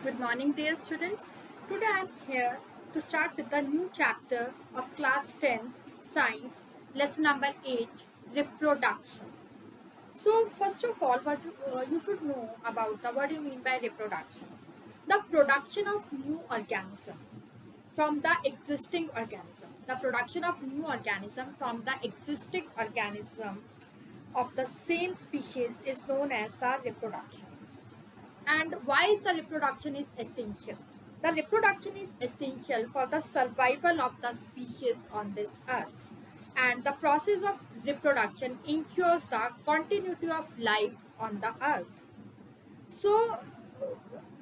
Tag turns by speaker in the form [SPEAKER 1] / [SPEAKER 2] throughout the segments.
[SPEAKER 1] Good morning, dear students. Today I am here to start with the new chapter of class 10 science, lesson number 8, reproduction. So, first of all, what you should know about what do you mean by reproduction? The production of new organism from the existing organism. The production of new organism from the existing organism of the same species is known as the reproduction. And why is the reproduction is essential? The reproduction is essential for the survival of the species on this earth, and the process of reproduction ensures the continuity of life on the earth. So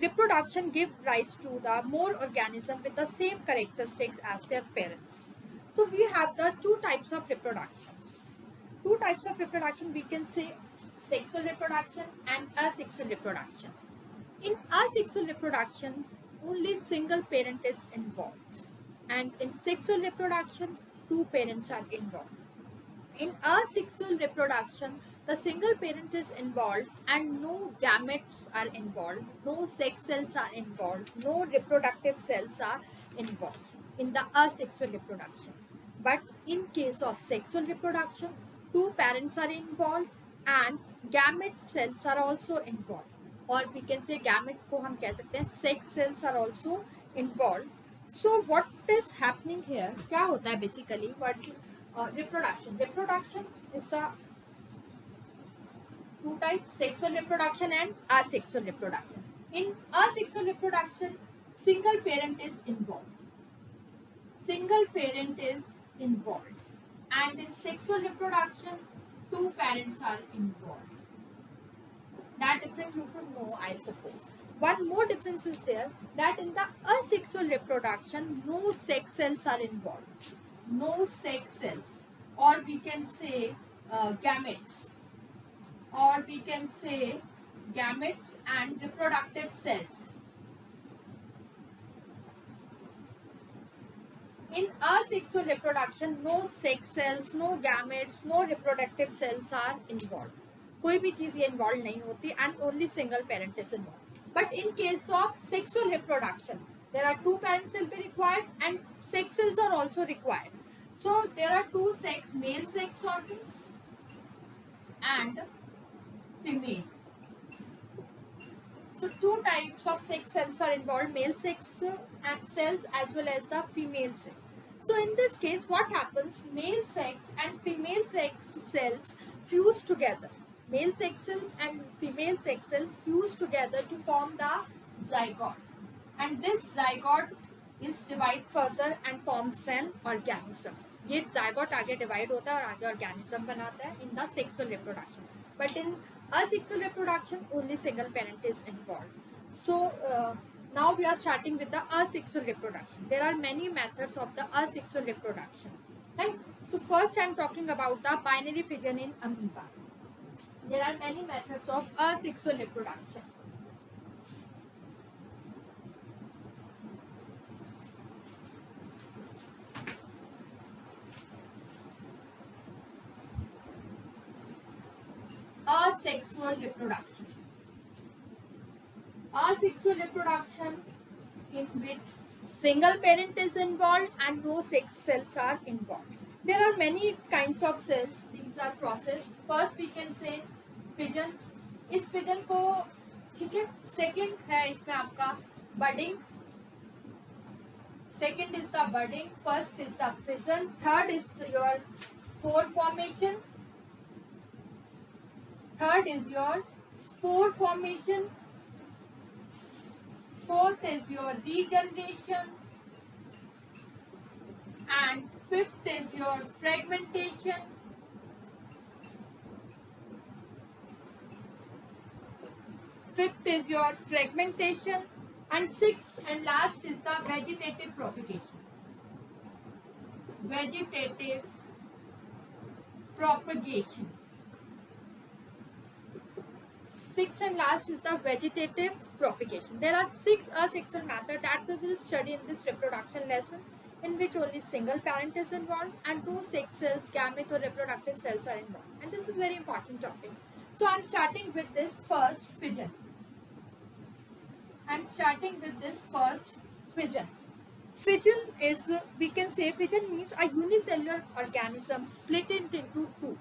[SPEAKER 1] reproduction gives rise to the more organism with the same characteristics as their parents. So we have the two types of reproductions. Two types of reproduction, we can say sexual reproduction and asexual reproduction. In asexual reproduction, only single parent is involved, and in sexual reproduction, two parents are involved. In asexual reproduction, the single parent is involved and no gametes are involved, no sex cells are involved, no reproductive cells are involved in the asexual reproduction. But in case of sexual reproduction, two parents are involved and gamete cells are also involved. Or we can say gamete को हम कह सकते हैं sex cells are also involved. So what is happening here? क्या होता है basically? What reproduction? Reproduction is the two types: sexual reproduction and asexual reproduction. In asexual reproduction, single parent is involved. Single parent is involved, and in sexual reproduction, two parents are involved. That difference you should know, I suppose. One more difference is there, that in the asexual reproduction, no sex cells are involved. No sex cells, or we can say gametes, or we can say gametes and reproductive cells. In asexual reproduction, no sex cells, no gametes, no reproductive cells are involved. कोई भी चीज ये involve नहीं होती, and only single parent is involved. But in case of sexual reproduction, there are two parents will be required and sex cells are also required. So there are two sex, male sex organs and female. So two types of sex cells are involved, male sex and cells as well as the female sex. So in this case, what happens? Male sex and female sex cells fuse together. Male sex cells and female sex cells fuse together to form the zygote. And this zygote is divided further and forms an organism. ये zygote आगे divide होता है और आगे organism बनाता है in the sexual reproduction. But in asexual reproduction, only single parent is involved. So now we are starting with the asexual reproduction. There are many methods of the asexual reproduction, right? So first I am talking about the binary fission in amoeba. There are many methods of asexual reproduction. Asexual reproduction. Asexual reproduction in which single parent is involved and no sex cells are involved. There are many kinds of cells. These are processed. First we can say fission. इस fission को ठीक है. Second है इसमें आपका budding. Second is the budding. First is the fission. Third is your spore formation. Third is your spore formation. Fourth is your regeneration, and fifth is your fragmentation. Fifth is your fragmentation, and sixth and last is the vegetative propagation. Vegetative propagation. Sixth and last is the vegetative propagation. There are 6 asexual methods that we will study in this reproduction lesson, in which only single parent is involved and no sex cells, gamete or reproductive cells are involved. And this is very important topic. So I am starting with this first fission. I'm starting with this first, fission. Fission is, we can say, fission means a unicellular organism split it into two.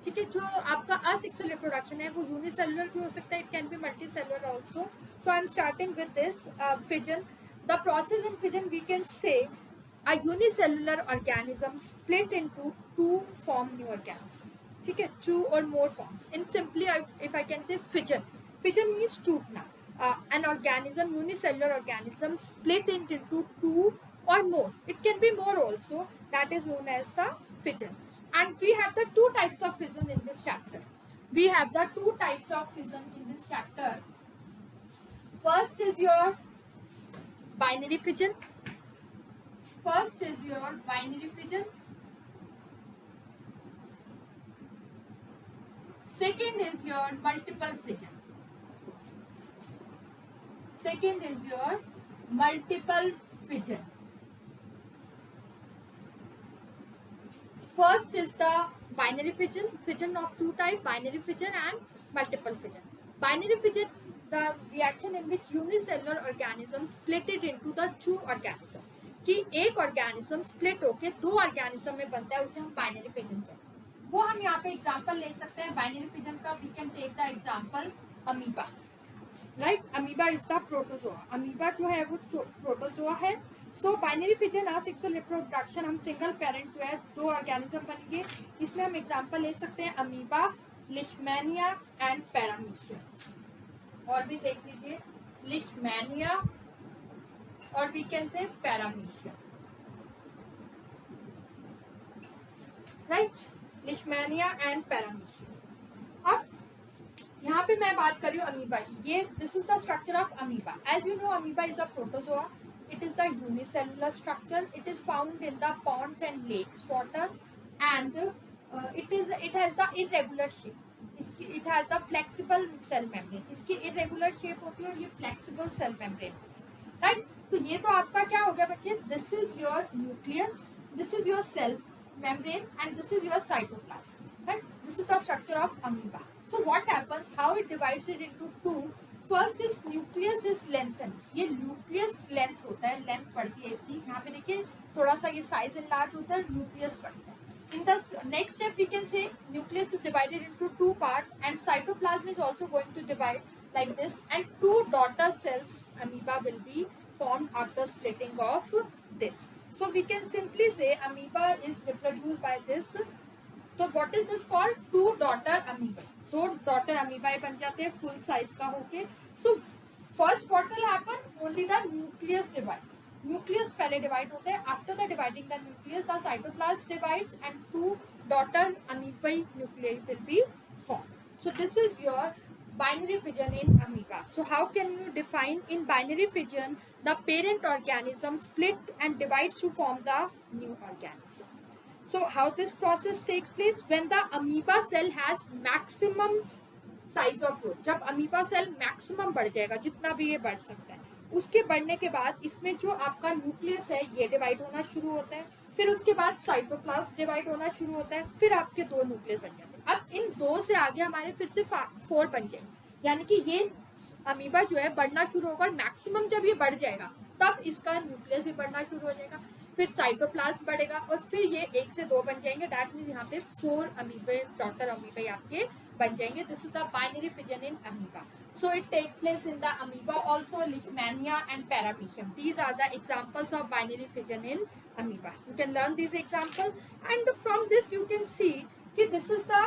[SPEAKER 1] ठीक है, जो आपका asexual reproduction है वो unicellular भी हो सकता है, it can be multi cellular also. So I am starting with this fission. The process in fission, we can say, a unicellular organism split into two form new organism. ठीक है, two or more forms. In simply, if I can say fission, fission means टूटना. An organism, unicellular organism, split it into two or more. It can be more also. That is known as the fission. And we have the two types of fission in this chapter. We have the two types of fission in this chapter. First is your binary fission. First is your binary fission. Second is your multiple fission. Second is your multiple fission. First is the binary fission, fission of two types, binary fission and multiple fission. Binary fission, the reaction in which unicellular organism split it into the two organism. कि एक organism split होके दो organism में बनता है, उसे हम binary fission कहते हैं. वो हम यहाँ पे एग्जांपल ले सकते हैं बाइनरी फिजन का. We can take the example amoeba. Right, amoeba is the protozoa. Amoeba जो है वो प्रोटोजोआ है. So binary fission asexual reproduction, हम सिंगल पेरेंट जो है दो ऑर्गेनिज्म बनेंगे. इसमें हम एग्जांपल ले सकते हैं अमीबा, लिशमैनिया एंड पैरामीशिया. और भी देख लीजिए, लिशमैनिया और we can say paramecia. Right, leishmania and paramecia. अब यहाँ पे मैं बात कर रही हूँ अमीबा की. ये this is the structure of amoeba. As you know, amoeba is a protozoa. It is the unicellular structure. It is found in the ponds and lakes water, and it has the irregular shape. It has the flexible cell membrane. इसकी irregular shape होती है और ये flexible cell membrane होती है. Right? तो ये तो आपका क्या हो गया बच्चे? This is your nucleus, this is your cell membrane, and this is your cytoplasm. Right? This is the structure of amoeba. So what happens? How it divides it into two? First this nucleus is lengthens. ये nucleus length होता है, length बढ़ती है इसकी. यहाँ पे देखिए थोड़ा सा ये साइज इनलार्ज होता है, न्यूक्लियस बढ़ता है. In the next step we can say nucleus is divided into two part and cytoplasm is also going to divide like this, and two daughter cells amoeba will be formed after splitting of this. So we can simply say amoeba is reproduced by this. तो what is this called? Two daughter amoeba. दो daughter amoebae बन जाते हैं full size का होके. So first what will happen? Only the nucleus divide. Nucleus पहले divide होते हैं. After the dividing the nucleus the cytoplasm divides and two daughter amoebae nuclei will be form. So this is your binary fission in amoeba. So how can you define? In binary fission, the parent organism split and divides to form the new organism. So how this process takes place? When the amoeba cell has maximum size of growth. जब amoeba cell maximum बढ़ जाएगा, जितना भी ये बढ़ सकता है, उसके बढ़ने के बाद इसमें जो आपका न्यूक्लियस है ये डिवाइड होना शुरू होता है. फिर उसके बाद साइटोप्लाज्म डिवाइड होना शुरू होता है. फिर आपके दो न्यूक्लियस बन जाते हैं. अब इन दो से आगे हमारे फिर से 4 बन जाएंगे. यानी कि ये अमीबा जो है बढ़ना शुरू होगा. मैक्सिमम जब ये बढ़ जाएगा तब इसका न्यूक्लियस भी बढ़ना शुरू हो जाएगा. फिर साइटोप्लाज्म बढ़ेगा और फिर ये 1 से 2 बन जाएंगे. दैट मीन्स यहाँ पे 4 अमीबे, डॉटर अमीबे आपके बन जाएंगे. This is the binary fission in amoeba. So it takes place in the amoeba also, Leishmania and Paramecium. These are the examples of binary fission in amoeba. You can learn these examples, and from this you can see that this is the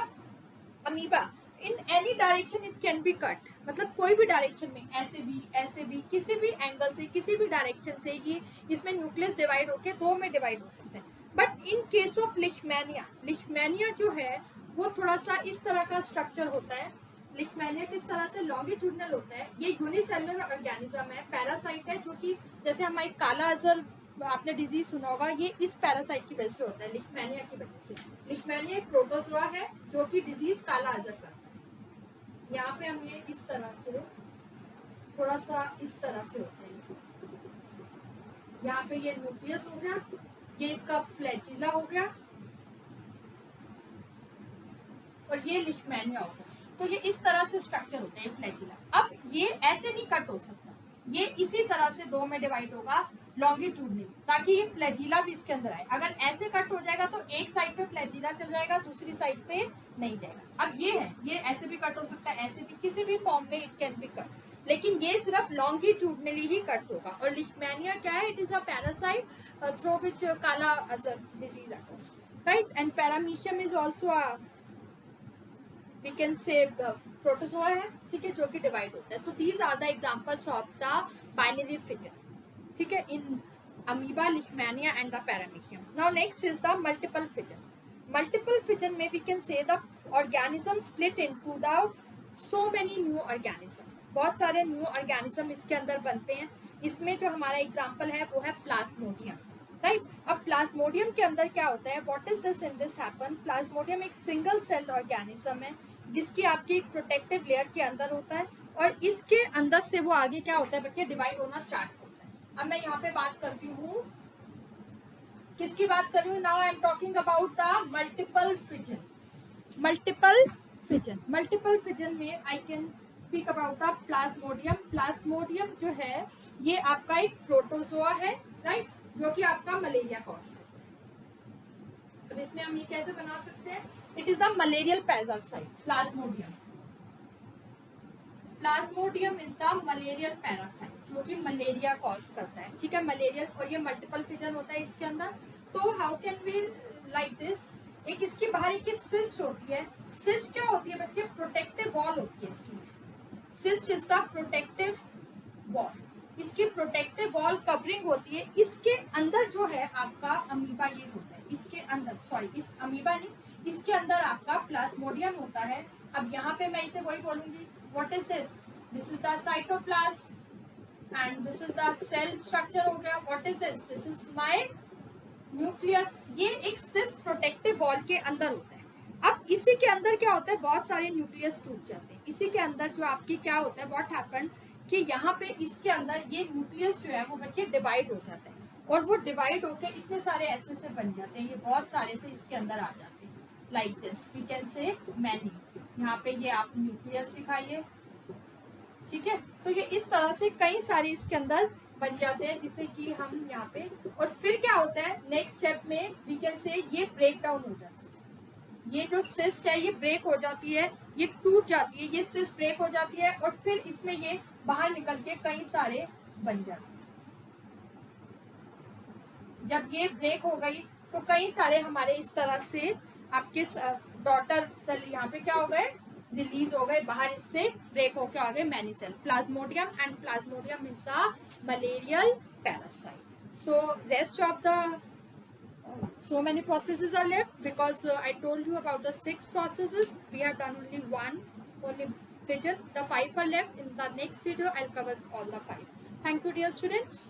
[SPEAKER 1] amoeba. In any direction it can be cut. मतलब कोई भी direction में, ऐसे भी किसी भी angle से, किसी भी डायरेक्शन से ये इसमें न्यूक्लियस डिवाइड होके दो में डिवाइड हो सकते हैं. But in case of Leishmania जो है वो थोड़ा सा इस तरह का स्ट्रक्चर होता है. लिशमैनिया किस तरह से लॉन्गिट्यूडनल होता है. ये यूनिसेलुलर ऑर्गेनिज्म है, पैरासाइट है, जो कि जैसे हमारी काला अजर आपने डिजीज सुना होगा, ये इस पैरासाइट की वजह से होता है, लिशमैनिया की वजह से. लिशमैनिया एक प्रोटोजोआ है जो कि डिजीज काला अजर करता है. यहाँ पे हम ये इस तरह से थोड़ा सा इस तरह से होते हैं. यहाँ पे ये न्यूक्लियस हो गया, ये इसका फ्लैजिला हो गया और ये लिशमैनिया हो गया. तो ये इस तरह से स्ट्रक्चर होता है फ्लैजिला. अब ये ऐसे नहीं कट हो सकता. ये इसी तरह से दो में डिवाइड होगा लॉन्गिट्यूडनली, ताकि ये फ्लैजिला भी इसके अंदर आए। अगर ऐसे कट हो जाएगा तो एक साइड पे फ्लैजिला चल जाएगा, दूसरी साइड पे नहीं जाएगा। अब ये है, ये ऐसे भी कट हो सकता है, ऐसे भी, किसी भी फॉर्म में इट कैन बी कट, लेकिन ये सिर्फ लॉन्गिट्यूडनली ही कट होगा। और लिशमैनिया क्या है? It is a parasite through which kala azar disease occurs, right? And paramecium is also a we can say protozoa है, ठीक है, जो कि डिवाइड होता है। तो these are the examples of the binary fission, ठीक है, in amoeba, leishmania and the paramecium. Now next is the multiple fission. Multiple fission में we can say the organism split into the so many new organism, बहुत सारे new organism इसके अंदर बनते हैं। इसमें जो हमारा एग्जाम्पल है वो है प्लाज्मोडियम, राइट? अब प्लाज्मोडियम के अंदर क्या होता है? What is this in this happen? Plasmodium एक सिंगल सेल्ड ऑर्गेनिज्म है जिसकी आपकी एक प्रोटेक्टिव लेयर के अंदर होता है, और इसके अंदर से वो आगे क्या होता है बच्चे? डिवाइड होना स्टार्ट होता है। अब मैं यहाँ पे बात करती हूँ, किसकी बात कर रही हूँ? Now I am talking about the multiple fission. Multiple fission, multiple fission में I can speak about the plasmodium. Plasmodium जो है ये आपका एक प्रोटोजोआ है, राइट, जो कि आपका मलेरिया कॉज करता है। अब इसमें हम ये कैसे बना सकते हैं? It is a malarial parasite, Plasmodium. Plasmodium is the malarial parasite जो कि मलेरिया कॉज करता है, ठीक है, मलेरियल। और ये मल्टीपल फिजन होता है इसके अंदर। तो how can we like this? एक इसकी बाहर एक सिस्ट होती है। सिस्ट क्या होती है बच्चे? प्रोटेक्टिव वॉल होती है इसकी। Cyst is the protective wall, इसकी प्रोटेक्टिव वॉल कवरिंग होती है। इसके अंदर जो है आपका अमीबा ये होता है, इसके अंदर, सॉरी, इस अमीबा नहीं, इसके अंदर आपका प्लाज्मोडियम होता है। अब यहाँ पे मैं इसे वही बोलूंगी, what is this? This is the cytoplasm and this is the cell structure हो गया। What is this? This is my nucleus. ये एक सिस्ट प्रोटेक्टिव वॉल के अंदर होता है। अब इसी के अंदर क्या होता है? बहुत सारे न्यूक्लियस टूट जाते हैं। इसी के अंदर जो आपकी क्या होता है, व्हाट हैपेंड, कि यहाँ पे इसके अंदर ये न्यूक्लियस जो है वो बच्चे डिवाइड हो जाता है, और वो डिवाइड होकर इतने सारे ऐसे से बन जाते हैं, ये बहुत सारे से इसके अंदर आ जाते हैं, like this we can say many. यहाँ पे ये आप न्यूक्लियस दिखाइए, ठीक है। तो ये इस तरह से कई सारे इसके अंदर बन जाते हैं, जिससे कि हम यहाँ पे, और फिर क्या होता है नेक्स्ट स्टेप में, वी कैन से ये ब्रेक डाउन हो जाता है। ये जो सिस्ट है ये ब्रेक हो जाती है, ये टूट जाती है, ये सिस्ट ब्रेक हो जाती है, और फिर इसमें ये बाहर निकल के कई सारे बन जाते हैं। जब ये ब्रेक हो गई तो कई सारे हमारे इस तरह से आपके डॉटर सेल यहाँ पे क्या हो गए? रिलीज हो गए बाहर, इससे ब्रेक होके आ गए many cell. Plasmodium, and plasmodium is a malarial parasite. So rest of the so many processes are left, because I told you about the 6 processes. We have done only one, only fission. The 5 are left. In the next video I'll cover all the 5. Thank you dear students.